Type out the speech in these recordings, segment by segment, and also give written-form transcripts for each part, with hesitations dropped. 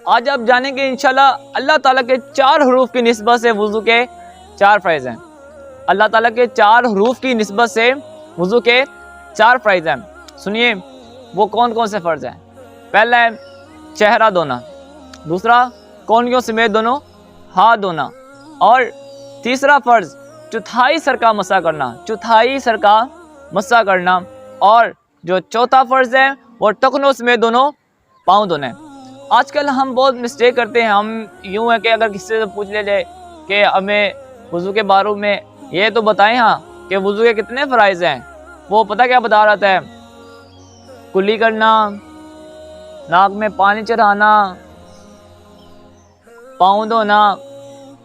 आज आप जानेंगे इंशाल्लाह अल्लाह ताला के 4 हरूफ की निस्बत से वुज़ू के 4 फ़राइज़ हैं। अल्लाह ताला के 4 हरूफ की निस्बत से वुज़ू के 4 फ़राइज़ हैं। सुनिए वो कौन कौन से फ़र्ज़ हैं। पहला है चेहरा धोना, दूसरा कोहनियों समेत दोनों हाथ धोना, और तीसरा फ़र्ज़ चौथाई सर का मसा करना, चौथाई सर का मसा करना, और जो चौथा फ़र्ज़ है वो टखनों समेत दोनों पाँव धोना है। आजकल हम बहुत मिस्टेक करते हैं। हम यूँ है कि अगर किसी से पूछ ले जाए कि हमें वुज़ू के बारे में ये तो बताएं हाँ कि वुज़ू के कितने फ़राइज़ हैं, वो पता क्या बता रहा था, कुल्ली करना, नाक में पानी चढ़ाना, पाँव धोना,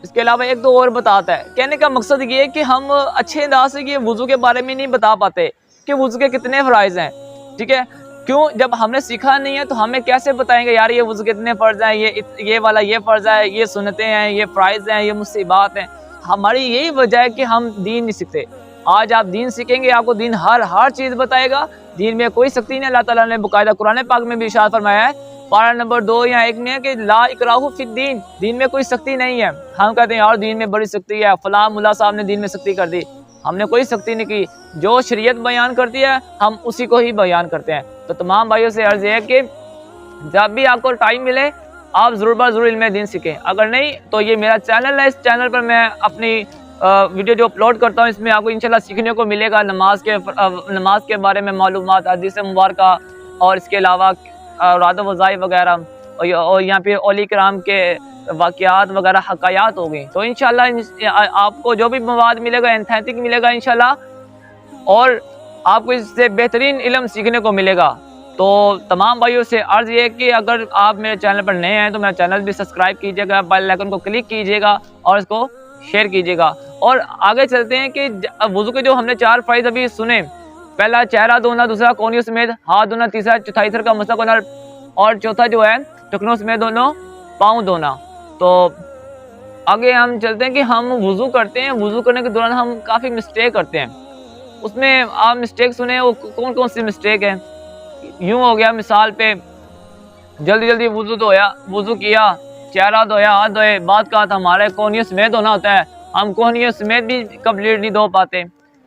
इसके अलावा एक दो और बताता है। कहने का मकसद ये है कि हम अच्छे अंदाज से ये वुज़ू के बारे में नहीं बता पाते कि वुज़ू के कितने फ़राइज़ हैं। ठीक है, क्यों? जब हमने सीखा नहीं है तो हमें कैसे बताएंगे यार ये वुज़ू कितने फ़र्ज़ हैं, ये वाला ये फ़र्ज़ है, ये सुन्नतें हैं, ये फ़राइज़ हैं, ये मुस्तिहबात हैं। हमारी यही वजह है कि हम दीन नहीं सीखते। आज आप दीन सीखेंगे, आपको दीन हर चीज़ बताएगा। दीन में कोई सख्ती नहीं। अल्लाह ताला ने बाकायदा कुरान पाक में भी इरशाद फरमाया है, पारा नंबर 2 या 1 में है कि ला इकराहु फिद्दीन, दीन में कोई सख्ती नहीं है। हम कहते हैं यार दीन में बड़ी सख्ती है, फलां मुल्ला साहब ने दीन में सख्ती कर दी। हमने कोई सख्ती नहीं की। जो शरीयत बयान करती है हम उसी को ही बयान करते हैं। तो तमाम भाइयों से अर्ज़ है कि जब भी आपको टाइम मिले आप ज़रूर इल्म दीन सीखें। अगर नहीं तो ये मेरा चैनल है, इस चैनल पर मैं अपनी वीडियो जो अपलोड करता हूँ इसमें आपको इंशाल्लाह सीखने को मिलेगा। नमाज के बारे में मालूमात, हदीस मुबारका, और इसके अलावा राद वज़ाई वगैरह, और यहाँ पे औली कराम के वाक़यात वगैरह हकायात हो गई। तो इंशाल्लाह आपको जो भी मवाद मिलेगा एंथेटिक मिलेगा इंशाल्लाह, और आपको इससे बेहतरीन इल्म सीखने को मिलेगा। तो तमाम भाइयों से अर्ज़ ये है कि अगर आप मेरे चैनल पर नए हैं तो मेरा चैनल भी सब्सक्राइब कीजिएगा, बेल आइकन को क्लिक कीजिएगा और इसको शेयर कीजिएगा। और आगे चलते हैं कि वुज़ू के जो हमने 4 फ़राइज़ अभी सुने, पहला चेहरा धोना, दूसरा कोहनियों समेत हाथ धोना, तीसरा चौथाई सर का मसा करना, और चौथा जो है टखनों समेत दोनों पाँव धोना। तो आगे हम चलते हैं कि हम वुज़ू करते हैं, वुज़ू करने के दौरान हम काफ़ी मिस्टेक करते हैं। उसमें आप मिस्टेक सुने वो कौन कौन सी मिस्टेक है। यूँ हो गया, मिसाल पे जल्दी वुज़ू किया, चेहरा धोया, हाथ धोए, बात का था हमारे कोहनियों समेत धोना होता है, हम कोहनियों समेत भी कंप्लीट नहीं धो पाते।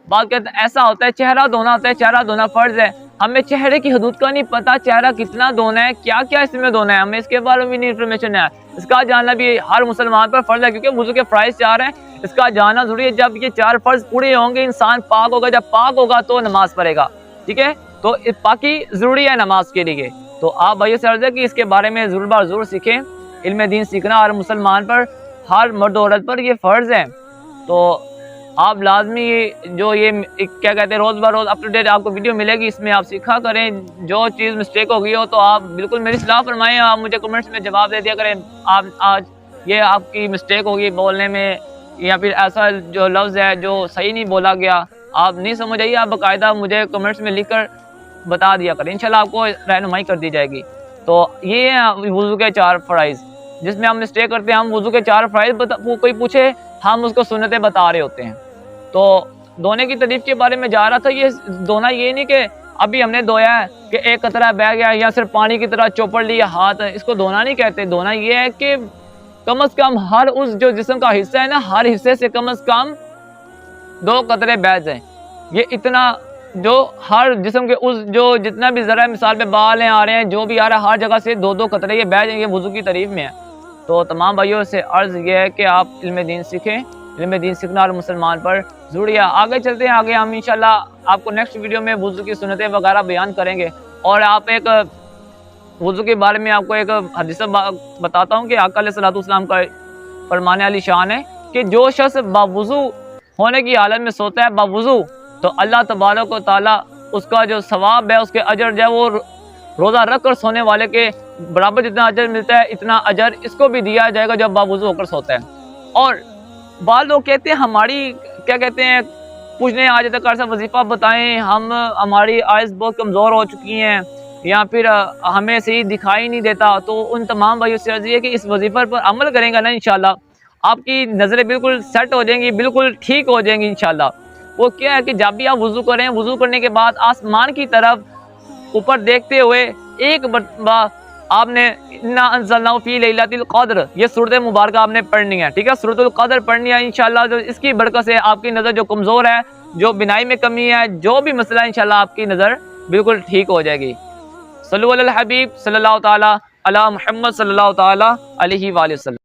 बात कहते ऐसा होता है चेहरा धोना होता है, चेहरा धोना फ़र्ज़ है, हमें चेहरे की हदूद का नहीं पता, चेहरा कितना धोना है, क्या क्या इसमें धोना है, हमें इसके बारे में भी नहीं इन्फॉर्मेशन है। इसका जानना भी हर मुसलमान पर फ़र्ज़ है, क्योंकि वुज़ू के फ़राइज़ 4 हैं, इसका जानना ज़रूरी है। जब ये 4 फ़र्ज़ पूरे होंगे इंसान पाक होगा, जब पाक होगा तो नमाज़ पढ़ेगा। ठीक है, तो पाकी ज़रूरी है नमाज के लिए। तो आप भाइयों से अर्ज़ है कि इसके बारे में ज़रूर सीखें। इल्म दीन सीखना हर मुसलमान पर, हर मर्द औरत पर ये फ़र्ज़ है। तो आप लाजमी जो ये क्या कहते हैं रोज़ ब रोज़ अप टू डेट आपको वीडियो मिलेगी, इसमें आप सीखा करें। जो चीज़ मिस्टेक हो गई हो तो आप बिल्कुल मेरी सलाह फरमाएं, आप मुझे कमेंट्स में जवाब दे दिया करें। आप आज ये आपकी मिस्टेक होगी बोलने में, या फिर ऐसा जो लफ्ज़ है जो सही नहीं बोला गया, आप नहीं समझ आइए, आप बाकायदा मुझे कमेंट्स में लिख कर बता दिया करें, इंशाल्लाह आपको रहनुमाई कर दी जाएगी। तो ये है वुज़ू के 4 फ़राइज़ जिसमें हम मिस्टेक करते हैं। हम वुज़ू के 4 फ़राइज़ कोई पूछे हम उसको सुन्नतें बता रहे होते हैं। तो धोने की तारीफ़ के बारे में जा रहा था। ये धोना ये नहीं कि अभी हमने धोया है कि एक कतरा बह गया या सिर्फ पानी की तरह चौपड़ लिया हाथ, इसको धोना नहीं कहते। धोना ये है कि कम से कम हर उस जो जिस्म का हिस्सा है ना, हर हिस्से से कम 2 कतरे बह जाएं। ये इतना जो हर जिस्म के उस जो जितना भी ज़रा मिसाल पे बाल हैं आ रहे हैं, जो भी आ रहा है, हर जगह से 2 कतरे ये बह जाएंगे, वुज़ू की तारीफ़ में है। तो तमाम भाइयों से अर्ज़ ये है कि आप इल्म दीन सीखें। इल्म दीन सीखना हर मुसलमान पर ज़रूरी है। आगे चलते हैं, आगे हम इंशाल्लाह आपको नेक्स्ट वीडियो में वुज़ू की सुन्नतें वगैरह बयान करेंगे। और आप एक वुज़ू के बारे में आपको एक हदीस बताता हूँ कि आका अलैहिस्सलातु वस्सलाम का फरमाने वाली शान है कि जो शख्स बावुज़ू होने की हालत में सोता है बावुज़ू, तो अल्लाह तबारक व तआला उसका जो सवाब है, उसके अजर जो है वो रोज़ा रख कर सोने वाले के बराबर जितना अजर मिलता है, इतना अजर इसको भी दिया जाएगा जब बावुज़ू होकर सोता है। और बाद लोग कहते हैं हमारी क्या कहते हैं पूछने आज तक ऐसा वजीफ़ा बताएं, हमारी आइज़ बहुत कमज़ोर हो चुकी हैं या फिर हमें सही दिखाई नहीं देता। तो उन तमाम भाइयों से अर्ज़ है कि इस वजीफ़े पर अमल करेंगे ना, इंशाल्लाह आपकी नज़रें बिल्कुल सेट हो जाएंगी, बिल्कुल ठीक हो जाएंगी इंशाल्लाह। वो क्या है कि जब भी आप वज़ू करें, वज़ू करने के बाद आसमान की तरफ ऊपर देखते हुए एक बार आपने इन्ना अंज़लनाहु फी लैलतिल क़द्र, ये सूरत मुबारक आपने पढ़नी है, ठीक है। सूरतुल क़द्र पढ़नी है इंशाअल्लाह। जो इसकी बरकत से आपकी नज़र जो कमज़ोर है, जो बिनाई में कमी है, जो भी मसला है, इंशाअल्लाह आपकी नज़र बिल्कुल ठीक हो जाएगी। सल्लल्लाहु अलल हबीब सल्लल्लाहु ताला अला मुहम्मद सल्लल्लाहु ताला अलैहि वसल्लम।